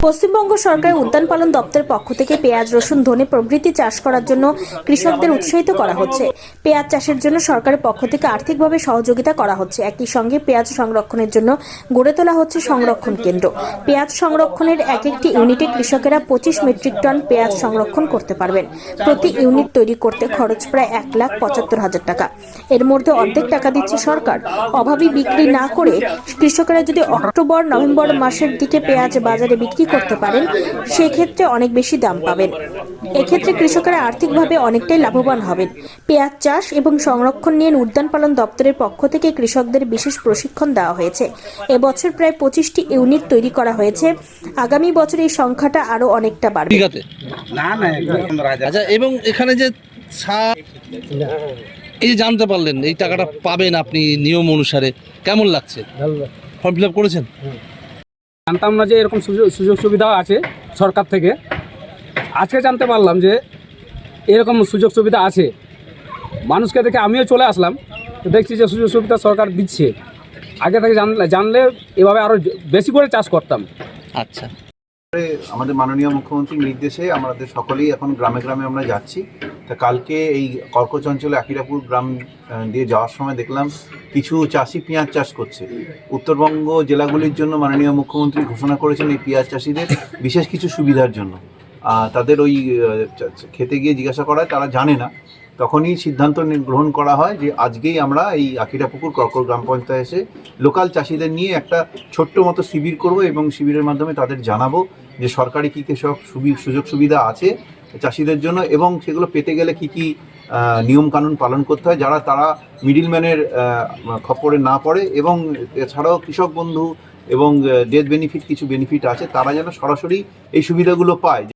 পশ্চিমবঙ্গ সরকারের উদ্যান পালন দপ্তরের পক্ষ থেকে পেঁয়াজ, রসুন, ধনে প্রভৃতি চাষ করার জন্য কৃষকদের উৎসাহিত করা হচ্ছে। পেঁয়াজ চাষের জন্য সরকারের পক্ষ থেকে আর্থিকভাবে সহযোগিতা করা হচ্ছে। একই সঙ্গে পেঁয়াজ সংরক্ষণের জন্য গড়ে তোলা হচ্ছে সংরক্ষণ কেন্দ্র। পেঁয়াজ সংরক্ষণের এক একটি ইউনিটে কৃষকেরা 25 মেট্রিক টন পেঁয়াজ সংরক্ষণ করতে পারবেন। প্রতি ইউনিট তৈরি করতে খরচ প্রায় 1,75,000 টাকা। এর মধ্যে অর্ধেক টাকা দিচ্ছে সরকার। অভাবী বিক্রি না করে কৃষকেরা যদি অক্টোবর নভেম্বর মাসের দিকে পেঁয়াজ বাজারে বিক্রি করতে পারেন, সেক্ষেত্রে অনেক বেশি দাম পাবেন। এক্ষেত্রে কৃষকেরা আর্থিকভাবে অনেকটাই লাভবান হবেন। পেঁয়াজ চাষ এবং সংরক্ষণ নিয়ে উদ্যান পালন দপ্তরের পক্ষ থেকে কৃষকদের বিশেষ প্রশিক্ষণ দেওয়া হয়েছে। এবছর প্রায় 25টি ইউনিট তৈরি করা হয়েছে। আগামী বছর এই সংখ্যাটা আরো অনেকটা বাড়বে। আচ্ছা, এবং এখানে যে এই যে জানতে পারলেন এই টাকাটা পাবেন আপনি নিয়ম অনুসারে, কেমন লাগছে? ফর্ম ফিল আপ করেছেন? জানতাম না যে এরকম সুযোগ সুবিধা আছে সরকার থেকে। আজকে জানতে পারলাম যে এরকম সুযোগ সুবিধা আছে। মানুষকে দেখে আমিও চলে আসলাম, দেখছি যে সুযোগ সুবিধা সরকার দিচ্ছে। আগে থেকে জানলে এভাবে আরও বেশি করে চাষ করতাম। আচ্ছা, আমাদের মাননীয় মুখ্যমন্ত্রীর নির্দেশে আমাদের সকলেই এখন গ্রামে গ্রামে আমরা যাচ্ছি। তা কালকে এই কর্কচ অঞ্চলে আকিরাপুর গ্রাম দিয়ে যাওয়ার সময় দেখলাম কিছু চাষি পেঁয়াজ চাষ করছে। উত্তরবঙ্গ জেলাগুলির জন্য মাননীয় মুখ্যমন্ত্রী ঘোষণা করেছেন এই পেঁয়াজ চাষিদের বিশেষ কিছু সুবিধার জন্য। তাদের ওই খেতে গিয়ে জিজ্ঞাসা করায় তারা জানে না, তখনই সিদ্ধান্ত গ্রহণ করা হয় যে আজকেই আমরা এই আকিরাপুকুর কর্কর গ্রাম পঞ্চায়েতে লোকাল চাষিদের নিয়ে একটা ছোট্ট মতো শিবির করব এবং শিবিরের মাধ্যমে তাদের জানাবো যে সরকারি কী কী সব সুযোগ সুবিধা আছে চাষিদের জন্য এবং সেগুলো পেতে গেলে কি কি নিয়মকানুন পালন করতে হয়, যারা তারা মিডিলম্যানের খপ্পরে না পড়ে, এবং এছাড়াও কৃষক বন্ধু এবং ডেথ বেনিফিট কিছু বেনিফিট আছে, তারা যেন সরাসরি এই সুবিধাগুলো পায়।